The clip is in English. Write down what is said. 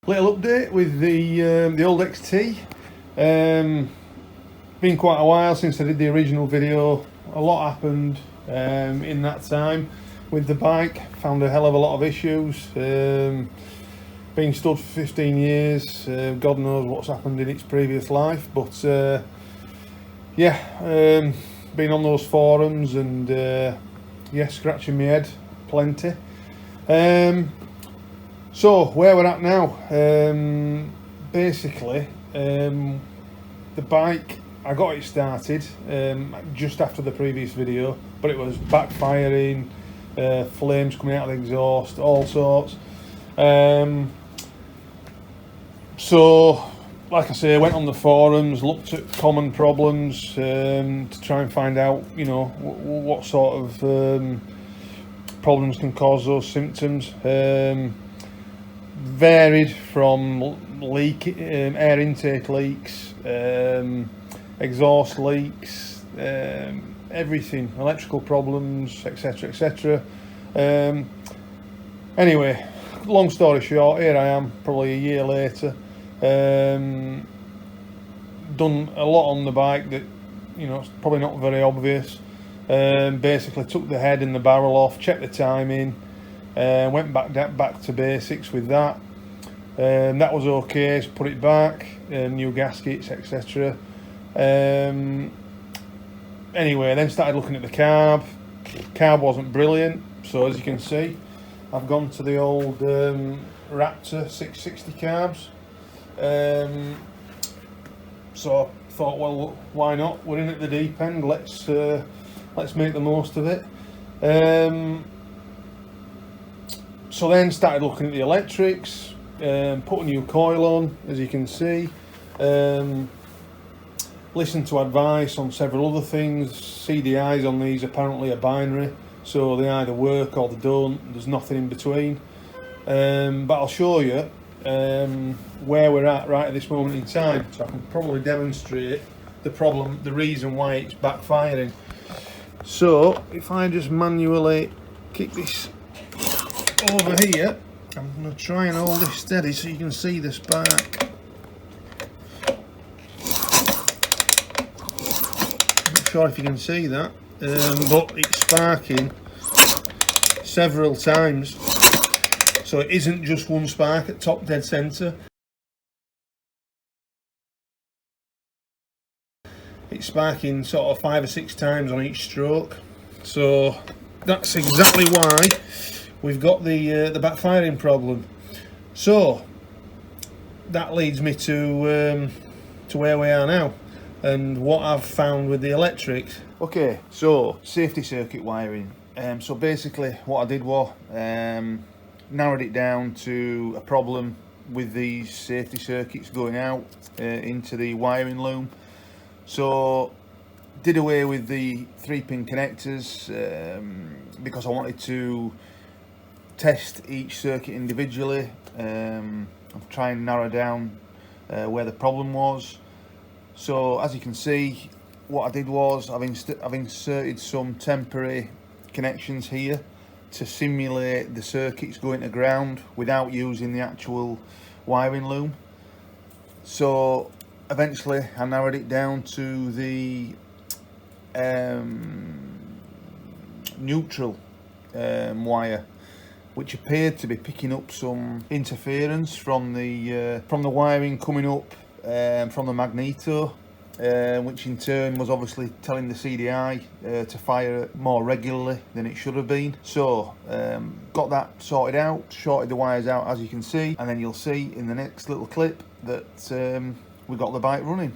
Little update with the old XT. Been quite a while since I did the original video. A lot happened in that time with the bike. Found a hell of a lot of issues. Been stood for 15 years. God knows what's happened in its previous life, but yeah, been on those forums and yeah, scratching my head plenty. So where we're at now, basically the bike, I got it started just after the previous video, but it was backfiring, flames coming out of the exhaust, all sorts. So like I say, I went on the forums, looked at common problems to try and find out, you know, what sort of problems can cause those symptoms. Varied from air intake leaks, exhaust leaks, everything, electrical problems, etc, etc. Anyway, long story short, here I am probably a year later. Done a lot on the bike that, you know, it's probably not very obvious. Basically took the head and the barrel off, checked the timing, went back to basics with that. That was okay, so put it back, new gaskets, etc. Anyway, then started looking at the carb. Carb wasn't brilliant, so as you can see, I've gone to the old Raptor 660 carbs. So I thought, well, why not? We're in at the deep end. Let's make the most of it. So then started looking at the electrics, put a new coil on, as you can see. Listened to advice on several other things. CDIs on these apparently are binary, so they either work or they don't. There's nothing in between. But I'll show you where we're at right at this moment in time, so I can probably demonstrate the problem, the reason why it's backfiring. So if I just manually kick this over here, I'm going to try and hold this steady so you can see the spark. Not sure if you can see that, but it's sparking several times, so it isn't just one spark at top dead centre. It's sparking sort of 5 or 6 times on each stroke, so that's exactly why we've got the backfiring problem. So that leads me to where we are now and what I've found with the electrics. Okay, so safety circuit wiring. So basically what I did was narrowed it down to a problem with these safety circuits going out into the wiring loom. So did away with the 3-pin connectors because I wanted to test each circuit individually and try and narrow down where the problem was. So as you can see, what I did was I've inserted some temporary connections here to simulate the circuits going to ground without using the actual wiring loom. So eventually I narrowed it down to the neutral wire, which appeared to be picking up some interference from the wiring coming up from the magneto, which in turn was obviously telling the CDI to fire more regularly than it should have been. So got that sorted out, shorted the wires out as you can see, and then you'll see in the next little clip that we got the bike running.